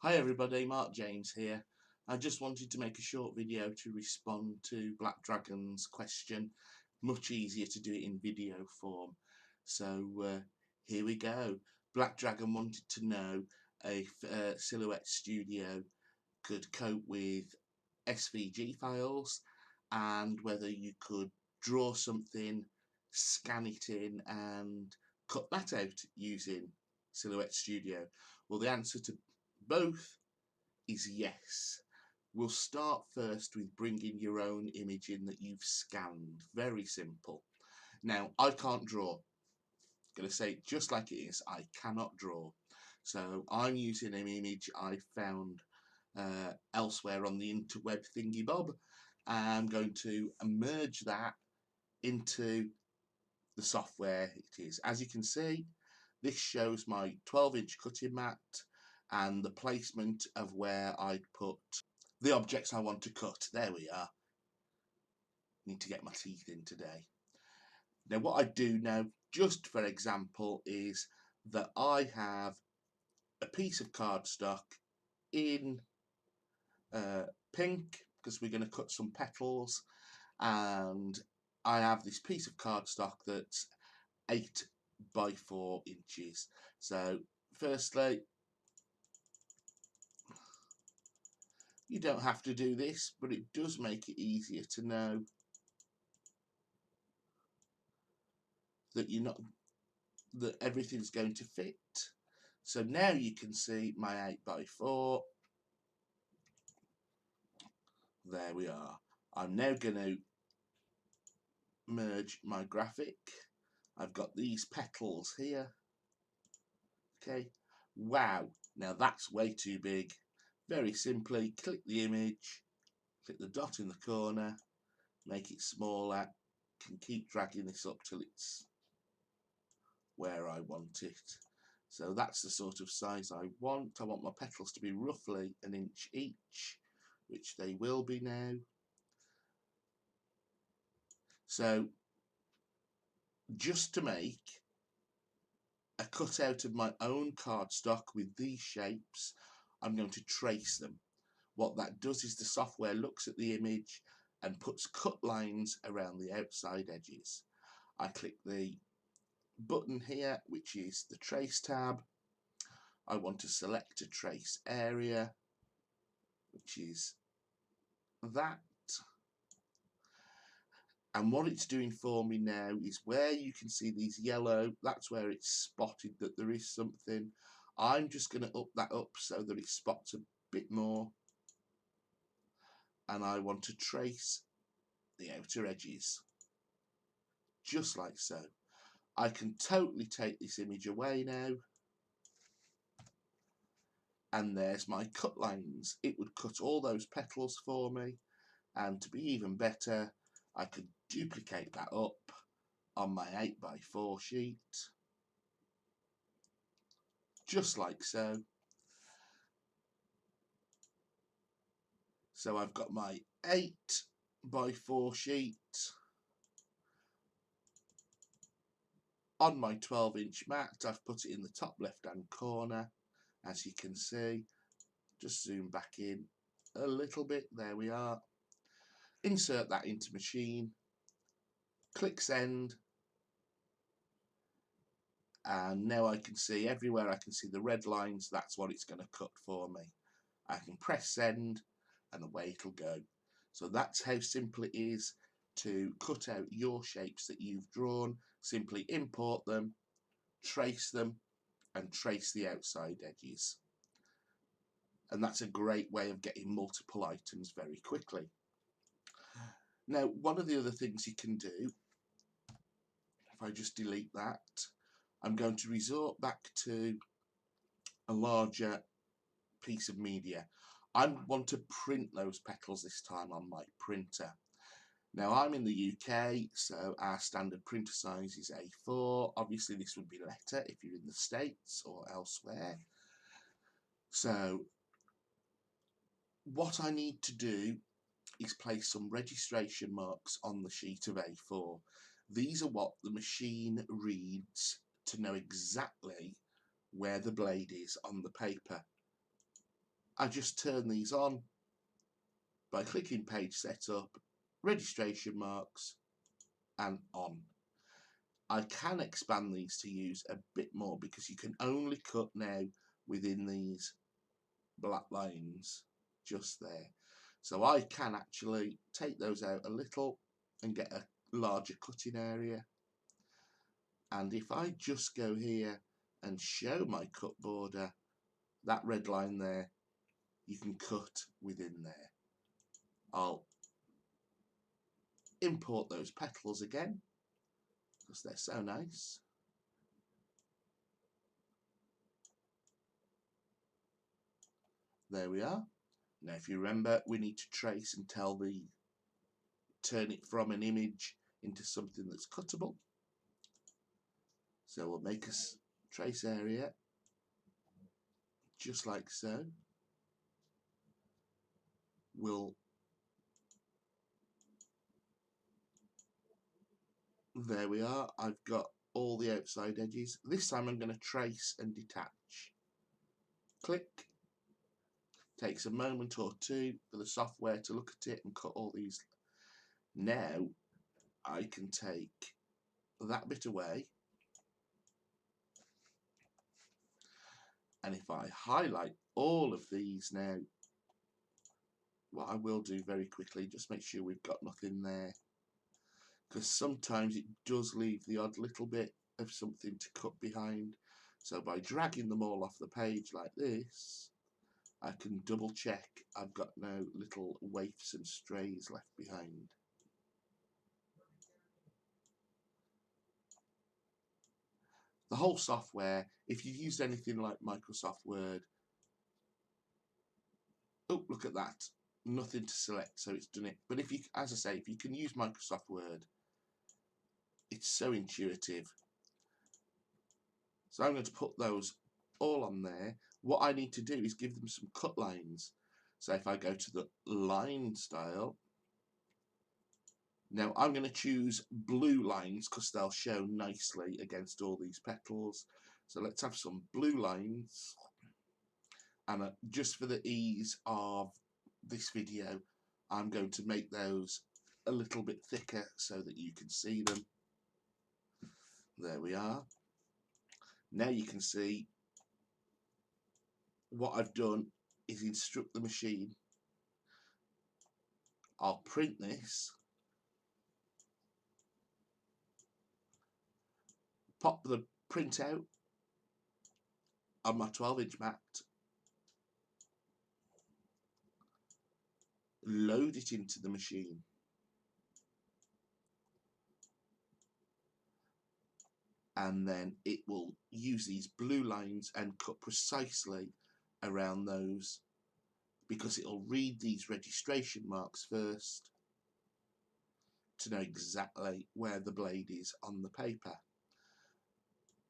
Hi everybody, Mark James here. I just wanted to make a short video to respond to Black Dragon's question. Much easier to do it in video form. So here we go. Black Dragon wanted to know if Silhouette Studio could cope with SVG files and whether you could draw something, scan it in and cut that out using Silhouette Studio. Well, the answer to both is yes. We'll start first with bringing your own image in that you've scanned. Very simple. Now, I can't draw. I'm going to say it just like it is. I cannot draw. So I'm using an image I found elsewhere on the interweb thingy bob. I'm going to merge that into the software it is. As you can see, this shows my 12-inch cutting mat and the placement of where I'd put the objects I want to cut. There we are. Need to get my teeth in today. Now what I do now, just for example, is that I have a piece of cardstock in pink because we're going to cut some petals, and I have this piece of cardstock that's 8 by 4 inches. So firstly, you don't have to do this, but it does make it easier to know that that everything's going to fit. So now you can see my 8 by 4. There we are. I'm now going to merge my graphic. I've got these petals here. Okay. Wow. Now that's way too big. Very simply, click the image, click the dot in the corner, make it smaller, can keep dragging this up till it's where I want it. So that's the sort of size I want. I want my petals to be roughly 1 inch each, which they will be now. So just to make a cutout of my own cardstock with these shapes, I'm going to trace them. What that does is the software looks at the image and puts cut lines around the outside edges. I click the button here, which is the trace tab. I want to select a trace area, which is that. And what it's doing for me now is where you can see these yellow, that's where it's spotted that there is something. I'm just going to up that up so that it spots a bit more. And I want to trace the outer edges, just like so. I can totally take this image away now. And there's my cut lines. It would cut all those petals for me. And to be even better, I could duplicate that up on my 8 by 4 sheet, just like so. So I've got my 8 by 4 sheet on my 12-inch mat. I've put it in the top left hand corner, as you can see. Just zoom back in a little bit. There we are. Insert that into machine, click send, and now I can see everywhere I can see the red lines. That's what it's going to cut for me. I can press send and away it'll go. So that's how simple it is to cut out your shapes that you've drawn. Simply import them, trace them, and trace the outside edges. And that's a great way of getting multiple items very quickly. Now, one of the other things you can do, if I just delete that, I'm going to resort back to a larger piece of media. I want to print those petals this time on my printer. Now I'm in the UK, so our standard printer size is A4. Obviously this would be letter if you're in the States or elsewhere. So what I need to do is place some registration marks on the sheet of A4. These are what the machine reads to know exactly where the blade is on the paper. I just turn these on by clicking page setup, registration marks, and on. I can expand these to use a bit more because you can only cut now within these black lines just there. So I can actually take those out a little and get a larger cutting area. And if I just go here and show my cut border, that red line there, you can cut within there. I'll import those petals again because they're so nice. There we are. Now if you remember, we need to trace and turn it from an image into something that's cuttable. So we'll make a trace area just like so. There we are. I've got all the outside edges. This time I'm going to trace and detach. Click. Takes a moment or two for the software to look at it and cut all these. Now I can take that bit away, and if I highlight all of these now, what I will do very quickly, just make sure we've got nothing there, because sometimes it does leave the odd little bit of something to cut behind. So by dragging them all off the page like this, I can double check I've got no little waifs and strays left behind. The whole software, if you've used anything like Microsoft Word, oh, look at that, nothing to select, so it's done it. But if you, as I say, if you can use Microsoft Word, it's so intuitive. So I'm going to put those all on there. What I need to do is give them some cut lines. So if I go to the line style, now I'm going to choose blue lines because they'll show nicely against all these petals. So let's have some blue lines. And just for the ease of this video, I'm going to make those a little bit thicker so that you can see them. There we are. Now you can see what I've done is instruct the machine. I'll print this, pop the printout on my 12-inch mat, load it into the machine, and then it will use these blue lines and cut precisely around those, because it'll read these registration marks first to know exactly where the blade is on the paper.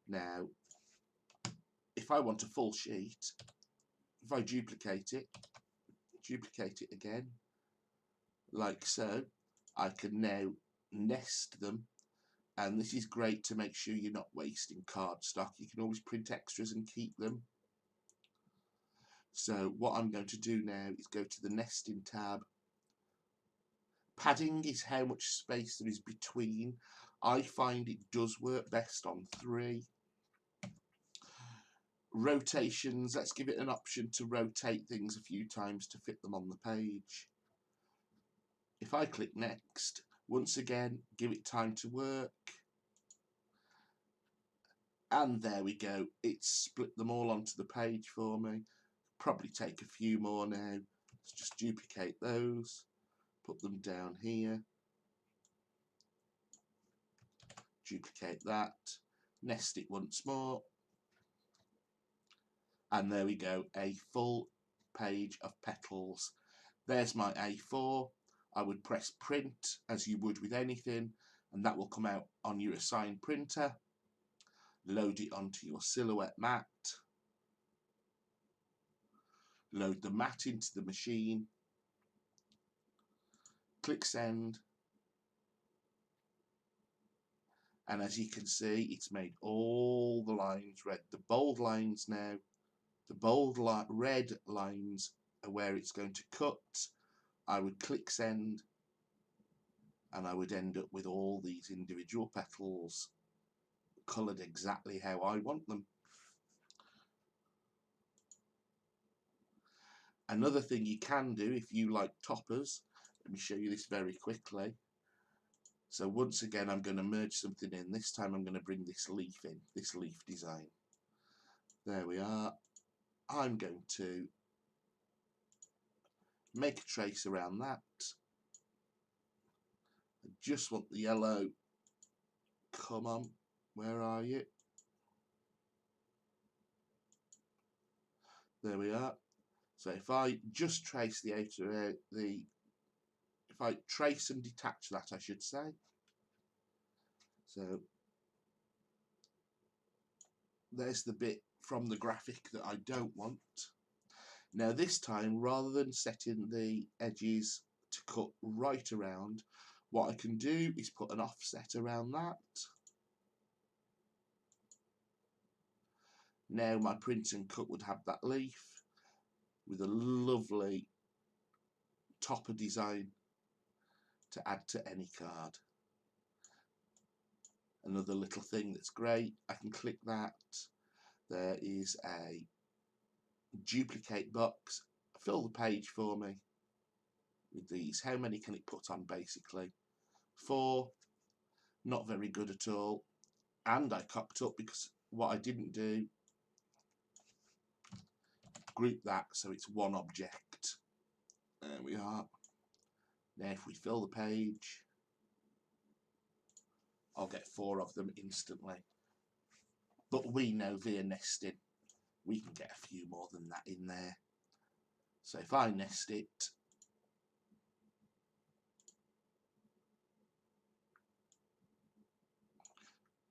Now if I want a full sheet, if I duplicate it again like so, I can now nest them, and this is great to make sure you're not wasting cardstock. You can always print extras and keep them. So what I'm going to do now is go to the nesting tab. Padding is how much space there is between. I find it does work best on 3. Rotations, let's give it an option to rotate things a few times to fit them on the page. If I click next, once again, give it time to work. And there we go, it's split them all onto the page for me. Probably take a few more now. Let's just duplicate those, put them down here, duplicate that, nest it once more, and there we go, a full page of petals. There's my A4. I would press print as you would with anything, and that will come out on your assigned printer. Load it onto your Silhouette mat. Load the mat into the machine. Click send. And as you can see, it's made all the lines red. The bold lines now The bold red lines are where it's going to cut. I would click send, and I would end up with all these individual petals coloured exactly how I want them. Another thing you can do if you like toppers, let me show you this very quickly. So once again I'm going to merge something in. This time I'm going to bring this leaf in, this leaf design. There we are. I'm going to make a trace around that. I just want the yellow. Come on, where are you? There we are. So if I just trace the outer, if I trace and detach that, I should say. So there's the bit from the graphic that I don't want. Now this time, rather than setting the edges to cut right around, what I can do is put an offset around that. Now my print and cut would have that leaf with a lovely topper design to add to any card. Another little thing that's great, I can click that. There is a duplicate box. Fill the page for me with these. How many can it put on basically? 4. Not very good at all. And I cocked up because what I didn't do, group that so it's one object. There we are. Now if we fill the page, I'll get 4 of them instantly. But we know via nesting we can get a few more than that in there. So if I nest it,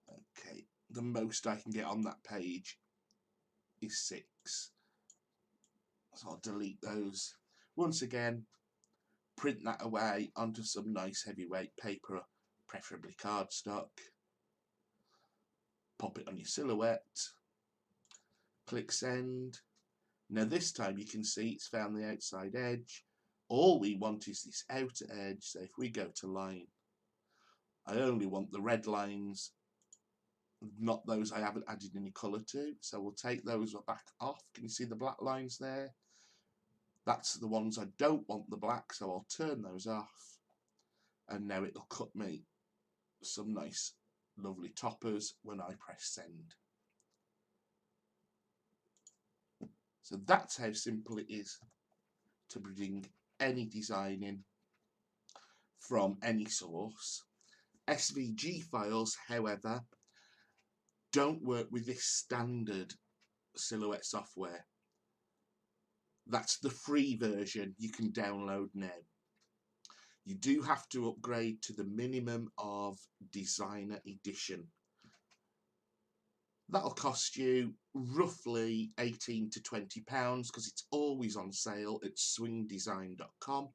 okay, the most I can get on that page is 6. So I'll delete those. Once again, print that away onto some nice heavyweight paper, preferably cardstock. Pop it on your silhouette. Click send. Now this time you can see it's found the outside edge. All we want is this outer edge. So if we go to line, I only want the red lines, not those I haven't added any colour to. So we'll take those back off. Can you see the black lines there? That's the ones I don't want the black, so I'll turn those off. And now it'll cut me some nice, lovely toppers when I press send. So that's how simple it is to bring any design in from any source. SVG files, however, don't work with this standard Silhouette software. That's the free version you can download now. You do have to upgrade to the minimum of Designer Edition. That'll cost you roughly £18 to £20 because it's always on sale at swingdesign.com.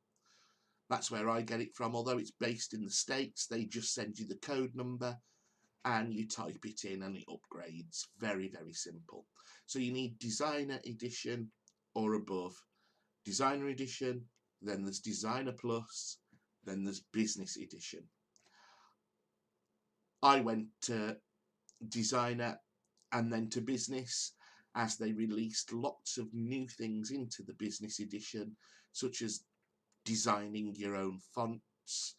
That's where I get it from. Although it's based in the States, they just send you the code number and you type it in and it upgrades. Very, very simple. So you need Designer Edition or above. Designer Edition, then there's Designer Plus, then there's Business Edition. I went to Designer and then to Business as they released lots of new things into the Business Edition, such as designing your own fonts.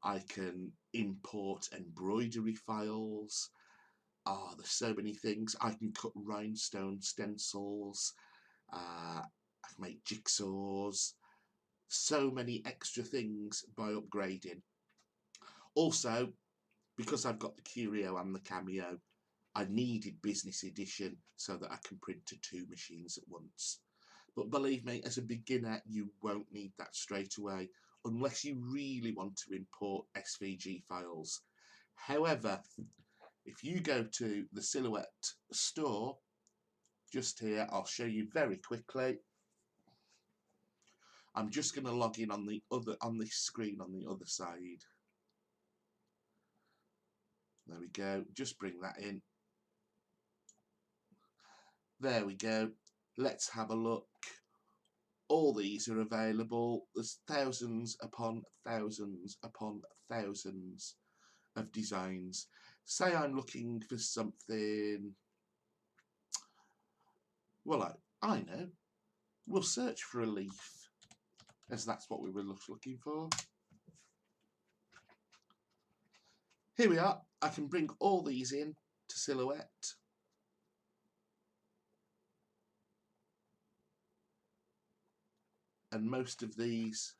I can import embroidery files. There's so many things. I can cut rhinestone stencils. I can make jigsaws. So many extra things by upgrading. Also, because I've got the Curio and the Cameo, I needed Business Edition so that I can print to 2 machines at once. But believe me, as a beginner, you won't need that straight away unless you really want to import SVG files. However, if you go to the Silhouette store, just here, I'll show you very quickly. I'm just going to log in on this screen on the other side. There we go. Just bring that in. There we go. let's have a look. All these are available. There's thousands upon thousands upon thousands of designs. Say I'm looking for something, well, I know. We'll search for a leaf, as that's what we were looking for. Here we are. I can bring all these in to Silhouette. And most of these,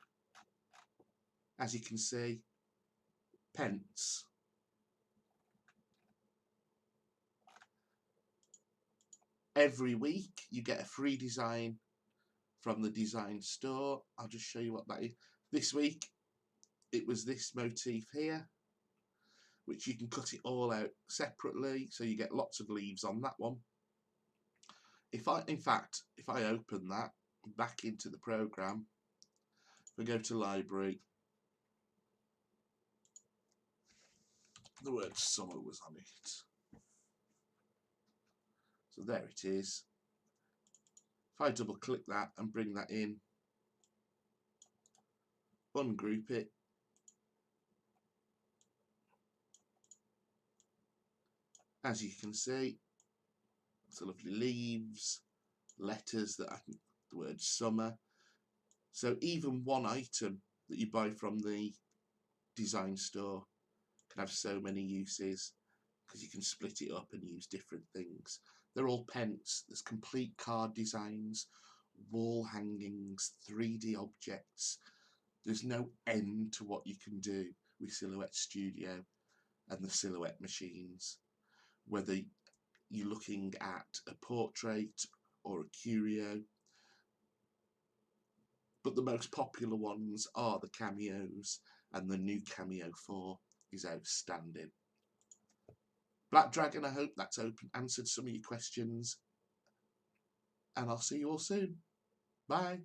as you can see, pence. Every week you get a free design from the design store. I'll just show you what that is. This week it was this motif here, which you can cut it all out separately, so you get lots of leaves on that one. In fact, if I open that back into the program, if we go to library, the word summer was on it. So there it is. If I double click that and bring that in, ungroup it, as you can see, it's lovely leaves, letters that I can, the word summer. So even one item that you buy from the design store can have so many uses, because you can split it up and use different things. They're all pence. There's complete card designs, wall hangings, 3D objects. There's no end to what you can do with Silhouette Studio and the Silhouette machines, whether you're looking at a portrait or a curio. But the most popular ones are the cameos, and the new Cameo 4 is outstanding. Black Dragon, I hope that's answered some of your questions, and I'll see you all soon. Bye.